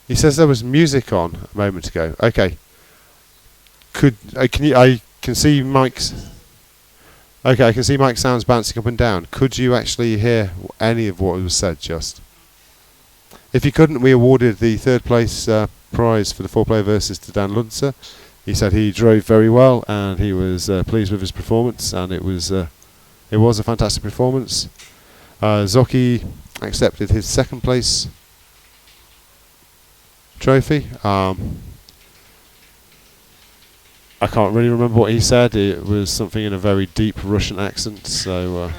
He says there was music on a moment ago. Okay. Can you? I can see Mike's. Okay, I can see Mike's sounds bouncing up and down. Could you actually hear any of what was said? Just. If you couldn't, we awarded the third place prize for the four-player versus to Dan Lunzer. He said he drove very well and he was pleased with his performance, and it was a fantastic performance. Zocchi accepted his second place trophy. I can't really remember what he said. It was something in a very deep Russian accent. So,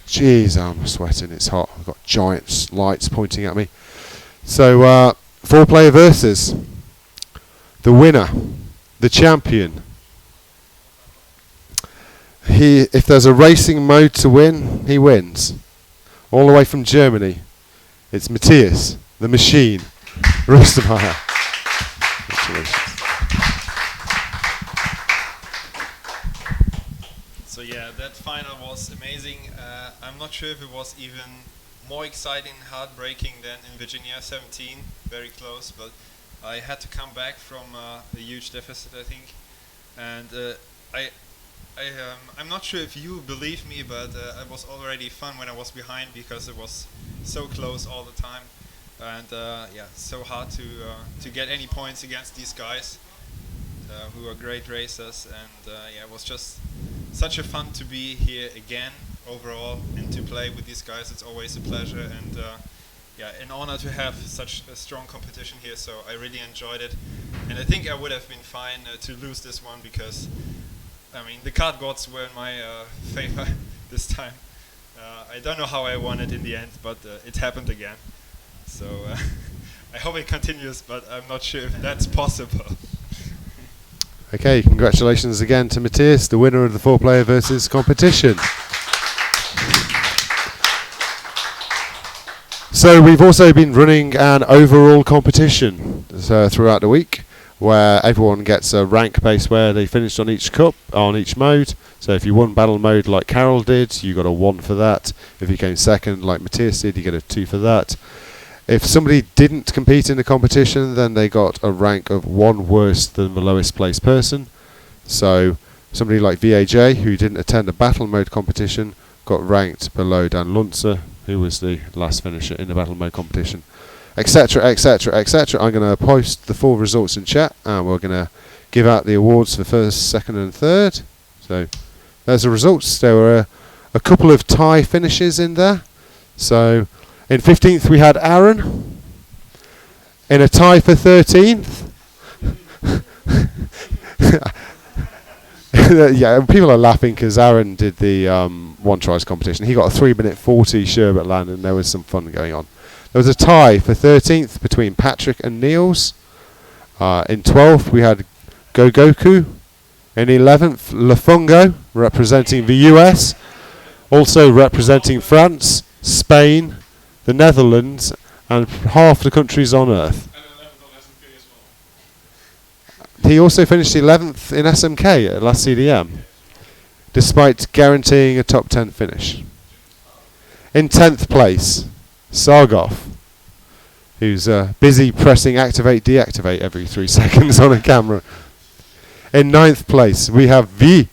jeez, I'm sweating. It's hot. I've got giant lights pointing at me. So, four-player versus. The winner, the champion. If there's a racing mode to win, he wins. All the way from Germany, it's Matthias, the machine, Rustermeyer. So yeah, that final was amazing. I'm not sure if it was even more exciting and heartbreaking than in Virginia 17, very close, but I had to come back from a huge deficit, I think, and I'm not sure if you believe me, but it was already fun when I was behind because it was so close all the time, and yeah, so hard to get any points against these guys who are great racers, and yeah, it was just such a fun to be here again overall and to play with these guys. It's always a pleasure, and yeah, an honor to have such a strong competition here, so I really enjoyed it. And I think I would have been fine to lose this one because, I mean, the kart gods were in my favor this time. I don't know how I won it in the end, but it happened again. So I hope it continues, but I'm not sure if that's possible. Okay, congratulations again to Matthias, the winner of the four-player versus competition. So we've also been running an overall competition throughout the week, where everyone gets a rank base where they finished on each cup, on each mode. So if you won battle mode like Carol did, you got a 1 for that. If you came second like Matthias did, you get a 2 for that. If somebody didn't compete in the competition, then they got a rank of 1 worse than the lowest placed person. So somebody like VAJ, who didn't attend a battle mode competition, got ranked below Dan Lunzer, who was the last finisher in the battle mode competition, etc, etc, etc. I'm going to post the full results in chat, and we're going to give out the awards for first, second and third. So there's the results. There were a couple of tie finishes in there. So in 15th we had Aaron in a tie for 13th. Yeah, people are laughing because Aaron did the one tries competition. He got a 3-minute 40 sherbet land, and there was some fun going on. There was a tie for 13th between Patrick and Niels. In 12th we had Gogoku. In 11th, Lafungo, representing the US. Also representing France, Spain, the Netherlands, and half the countries on Earth. He also finished 11th in SMK at last CDM, despite guaranteeing a top 10 finish. In 10th place, Sargoff, who's busy pressing activate, deactivate every 3 seconds on a camera. In 9th place, we have VAJ.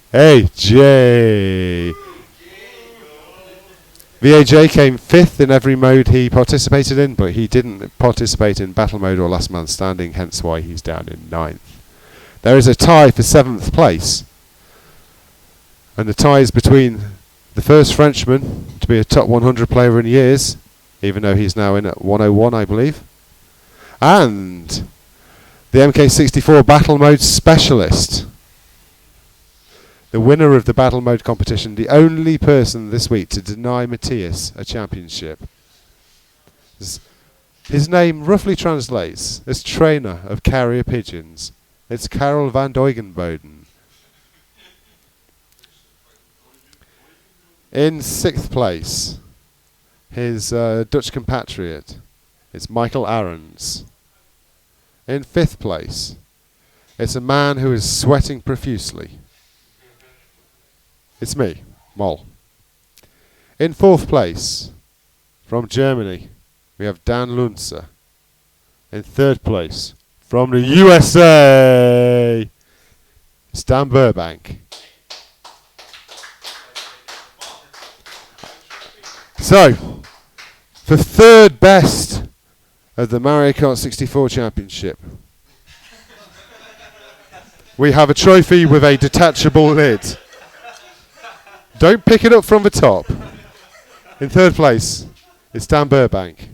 VAJ came 5th in every mode he participated in, but he didn't participate in battle mode or last man standing, hence why he's down in 9th. There is a tie for 7th place, and the tie is between the first Frenchman to be a top 100 player in years, even though he's now in at 101, I believe, and the MK64 battle mode specialist, the winner of the battle mode competition, the only person this week to deny Matthias a championship. His name roughly translates as trainer of carrier pigeons. It's Karel van Deugenboden. In 6th place, his Dutch compatriot is Michael Ahrens. In 5th place, it's a man who is sweating profusely. It's me, Moll. In 4th place, from Germany, we have Dan Lunzer. In third place, from the USA, it's Dan Burbank. So, for third best of the Mario Kart 64 Championship, we have a trophy with a detachable lid. Don't pick it up from the top. In third place, it's Dan Burbank.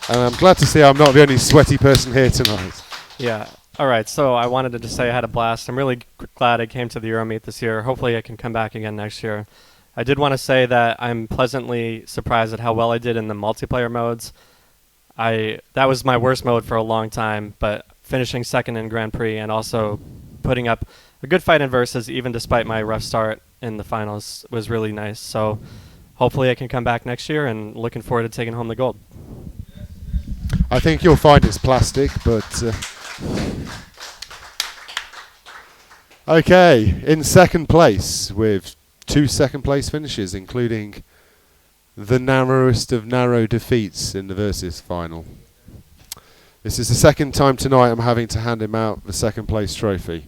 And I'm glad to see I'm not the only sweaty person here tonight. Yeah. All right. So I wanted to just say I had a blast. I'm really glad I came to the Euromeet this year. Hopefully I can come back again next year. I did want to say that I'm pleasantly surprised at how well I did in the multiplayer modes. That was my worst mode for a long time, but finishing second in Grand Prix and also putting up a good fight in Versus, even despite my rough start in the finals, was really nice. So hopefully I can come back next year, and looking forward to taking home the gold. I think you'll find it's plastic, but... Okay, in second place with 2 second place finishes, including the narrowest of narrow defeats in the Versus final. This is the second time tonight I'm having to hand him out the second place trophy.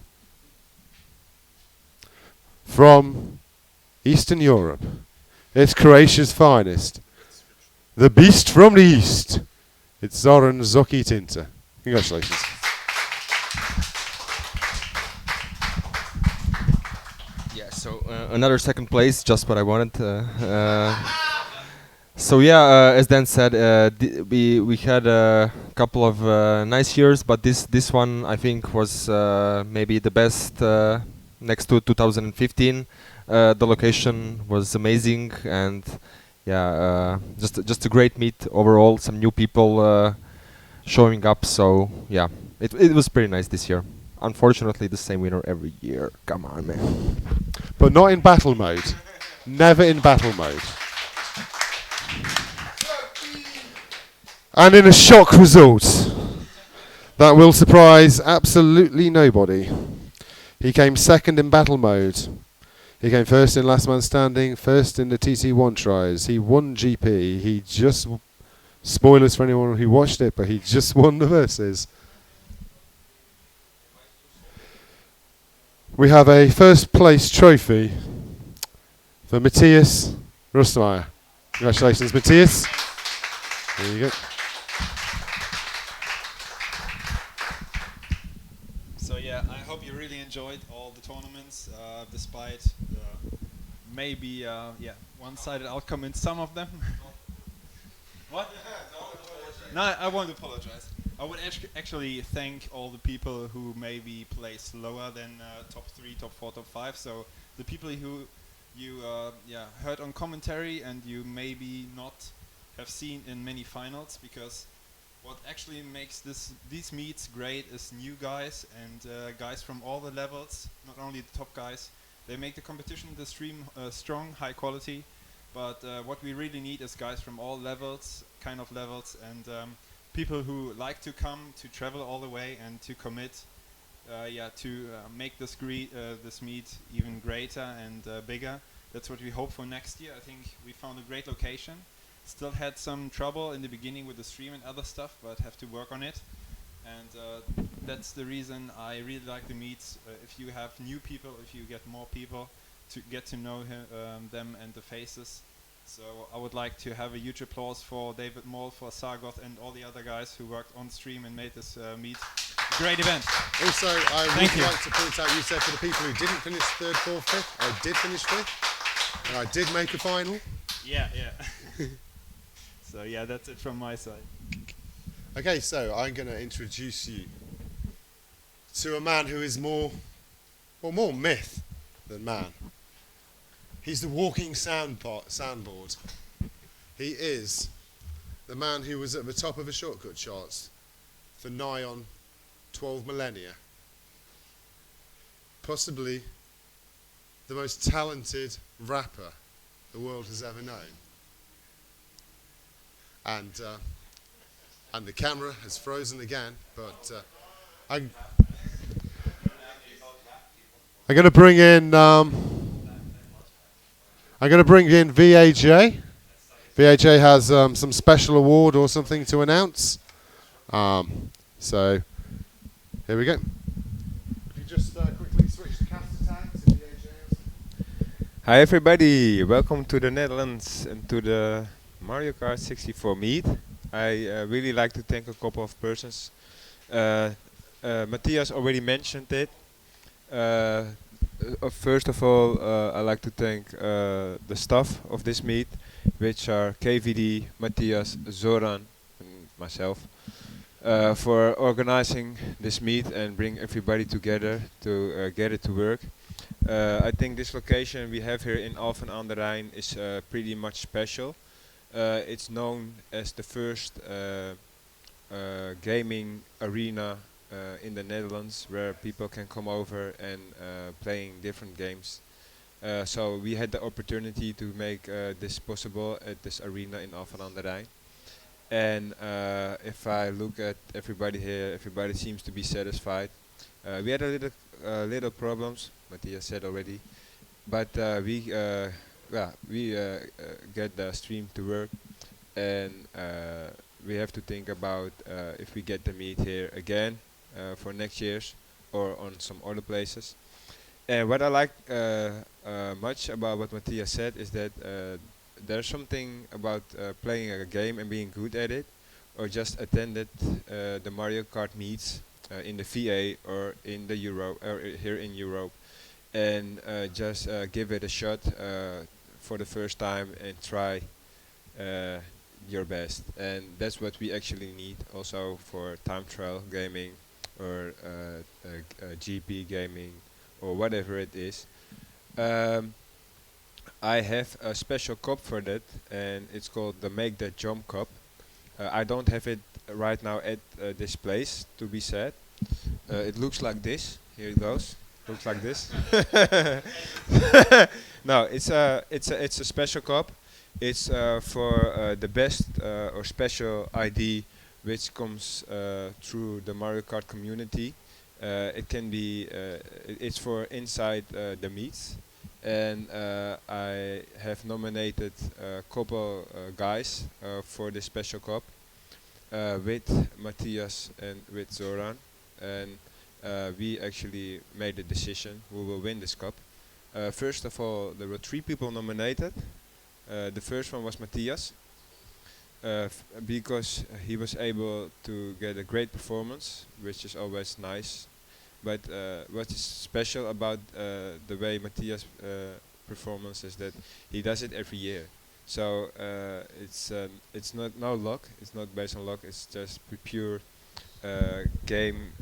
From Eastern Europe, it's Croatia's finest, the beast from the east. It's Zoran Zoki-Tinta. Congratulations. Yeah, so another second place, just what I wanted. So yeah, as Dan said, we had a couple of nice years, but this one I think was maybe the best next to 2015. The location was amazing, and yeah, just a great meet overall. Some new people showing up, so yeah, it was pretty nice this year. Unfortunately, the same winner every year. Come on, man. But not in battle mode. Never in battle mode. And in a shock result that will surprise absolutely nobody, he came second in battle mode. He came first in last man standing, first in the TT1 tries. He won GP. He just, spoilers for anyone who watched it, but he just won the Versus. We have a first place trophy for Matthias Rustmeyer. Congratulations, Matthias. There you go. So yeah, I hope you really enjoyed all the tournaments, despite maybe one-sided outcome in some of them. What? No, I won't apologize. I would actually thank all the people who maybe place lower than top 3, top 4, top 5. So the people who you heard on commentary and you maybe not have seen in many finals, because what actually makes these meets great is new guys and guys from all the levels, not only the top guys. They make the competition in the stream strong, high quality, but what we really need is guys from all levels, and people who like to come, to travel all the way and to commit, to make this meet even greater and bigger. That's what we hope for next year. I think we found a great location. Still had some trouble in the beginning with the stream and other stuff, but have to work on it. And that's the reason I really like the meets. If you have new people, if you get more people to get to know them and the faces. So I would like to have a huge applause for David Moll, for Sargoth, and all the other guys who worked on stream and made this meet a great event. Also, I would like to point out, you said for the people who didn't finish third, fourth, fifth, I did finish fifth, and I did make a final. Yeah. So yeah, that's it from my side. Okay, so I'm going to introduce you to a man who is more myth than man. He's the walking soundboard. He is the man who was at the top of the shortcut charts for nigh on 12 millennia. Possibly the most talented rapper the world has ever known. And the camera has frozen again, but I'm going to bring in I'm going to bring in VAJ. VAJ has some special award or something to announce. So here we go. If you just quickly switch the caster tag to VAJ. Hi everybody, welcome to the Netherlands and to the Mario Kart 64 meet. I really like to thank a couple of persons. Matthias already mentioned it. First of all, I like to thank the staff of this meet, which are KVD, Matthias, Zoran, and myself, for organizing this meet and bring everybody together to get it to work. I think this location we have here in Alphen aan de Rijn is pretty much special. It's known as the first gaming arena in the Netherlands where people can come over and playing different games. So we had the opportunity to make this possible at this arena in Alphen aan de Rijn. And if I look at everybody here, everybody seems to be satisfied. We had a little problems, Matthias said already, but we get the stream to work, and we have to think about if we get the meet here again for next year's or on some other places. And what I like much about what Matthias said is that there's something about playing a game and being good at it, or just attended the Mario Kart meets in the VA or in the Europe or here in Europe, and just give it a shot for the first time and try your best. And that's what we actually need also for time trial gaming or GP gaming or whatever it is. I have a special cup for that, and it's called the Make That Jump Cup. I don't have it right now at this place, to be said. It looks like this. Here it goes. Looks like this. No, it's a special cup. It's for the best or special ID which comes through the Mario Kart community. It can be. It's for inside the meets. And I have nominated a couple guys for this special cup with Matthias and with Zoran, and we actually made a decision who will win this cup. First of all, there were 3 people nominated. The first one was Matthias, because he was able to get a great performance, which is always nice. But what is special about the way Matthias' performance is that he does it every year. So it's not no luck. It's not based on luck. It's just pure game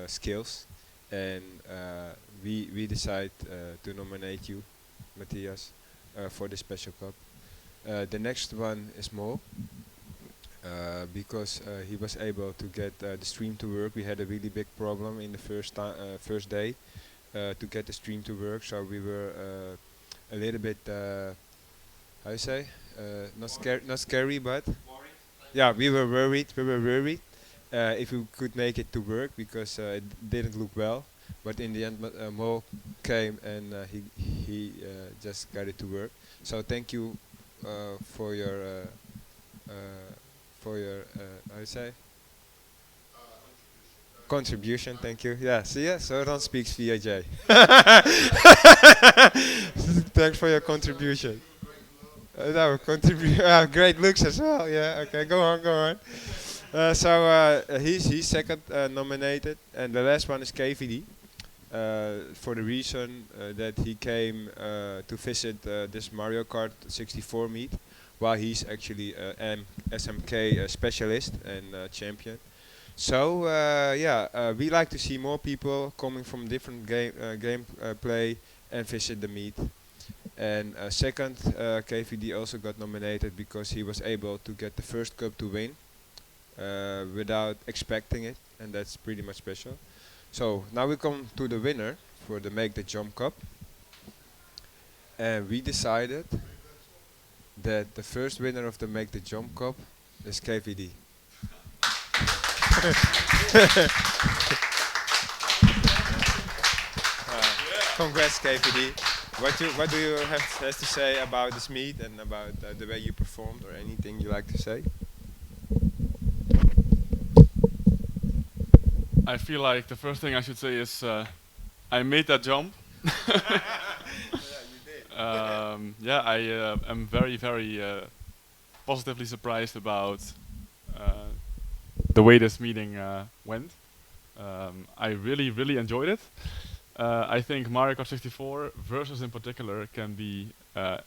skills. And we decide to nominate you, Matthias, for the special cup. The next one is Mo. Because he was able to get the stream to work. We had a really big problem in the first day to get the stream to work, so we were a little bit, how you say, not scary, but yeah, we were worried. If we could make it to work, because it didn't look well. But in the end, Mo came and he just got it to work. So thank you for your how you say? Contribution, thank you. Yeah, see ya, Soran speaks VAJ. Thanks for your contribution. No, great looks as well, yeah, okay, go on. So he's second nominated, and the last one is KVD. For the reason that he came to visit this Mario Kart 64 meet, while he's actually an SMK specialist and champion. So we like to see more people coming from different game play and visit the meet. And second, KVD also got nominated because he was able to get the first cup to win without expecting it, and that's pretty much special. So now we come to the winner for the Make the Jump Cup, and we decided that the first winner of the Make the Jump Cup is KVD. Congrats, KVD. What do you have to say about this meet and about the way you performed, or anything you like to say? I feel like the first thing I should say is I made that jump. Yeah, I am very, very positively surprised about the way this meeting went. I really, really enjoyed it. I think Mario Kart 64 versus in particular can be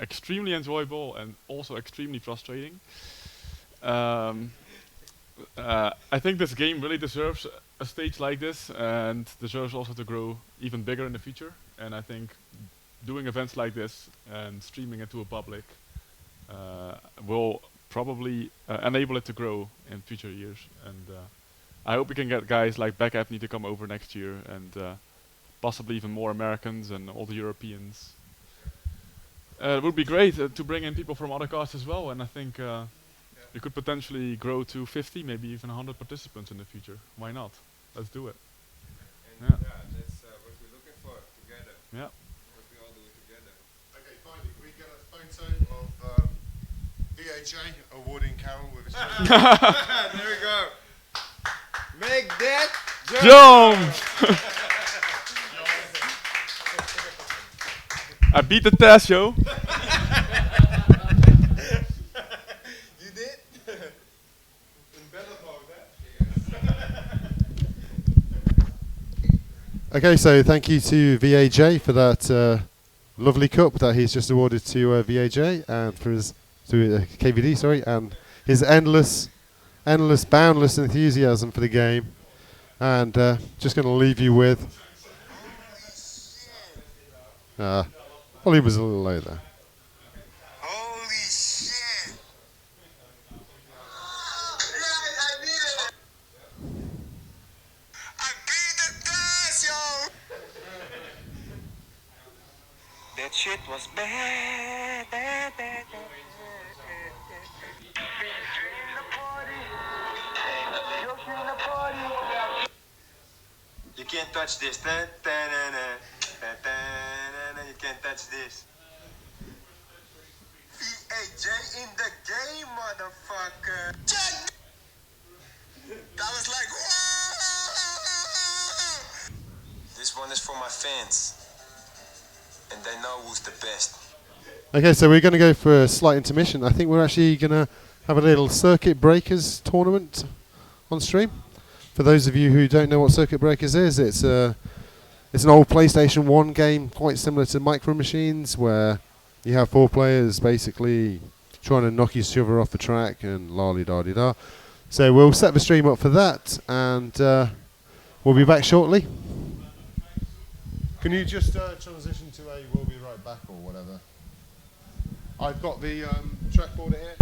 extremely enjoyable and also extremely frustrating. Um, I think this game really deserves a stage like this and deserves also to grow even bigger in the future. And I think doing events like this and streaming it to a public will probably enable it to grow in future years. And I hope we can get guys like Back Need to come over next year, and possibly even more Americans and all the Europeans. It would be great to bring in people from other cars as well, and I think we could potentially grow to 50, maybe even 100 participants in the future. Why not? Let's do it. And Yeah. that's what we're looking for together. Yeah. What we all do it together. Okay, finally, can we get a photo of VHA awarding Carol with his There we go. Make that Jump! I beat the test, yo. You did? In battle mode, Okay, so thank you to VAJ for that lovely cup that he's just awarded to VAJ and for his KVD, sorry, and his endless, boundless enthusiasm for the game. And just going to leave you with. Volume was a little low there. Holy shit! I beat the test, yo! That shit was bad, bad, bad, bad. You can't touch this. You can't touch this. VAJ in the game, motherfucker. Check. That was like, whoa! This one is for my fans. And they know who's the best. Okay, so we're going to go for a slight intermission. I think we're actually going to have a little Circuit Breakers tournament on stream. For those of you who don't know what Circuit Breakers is, it's an old PlayStation 1 game, quite similar to Micro Machines, where you have 4 players basically trying to knock each other off the track and la-di-da-di-da. So we'll set the stream up for that, and we'll be back shortly. Can you just transition to a "we'll be right back" or whatever? I've got the trackboard here.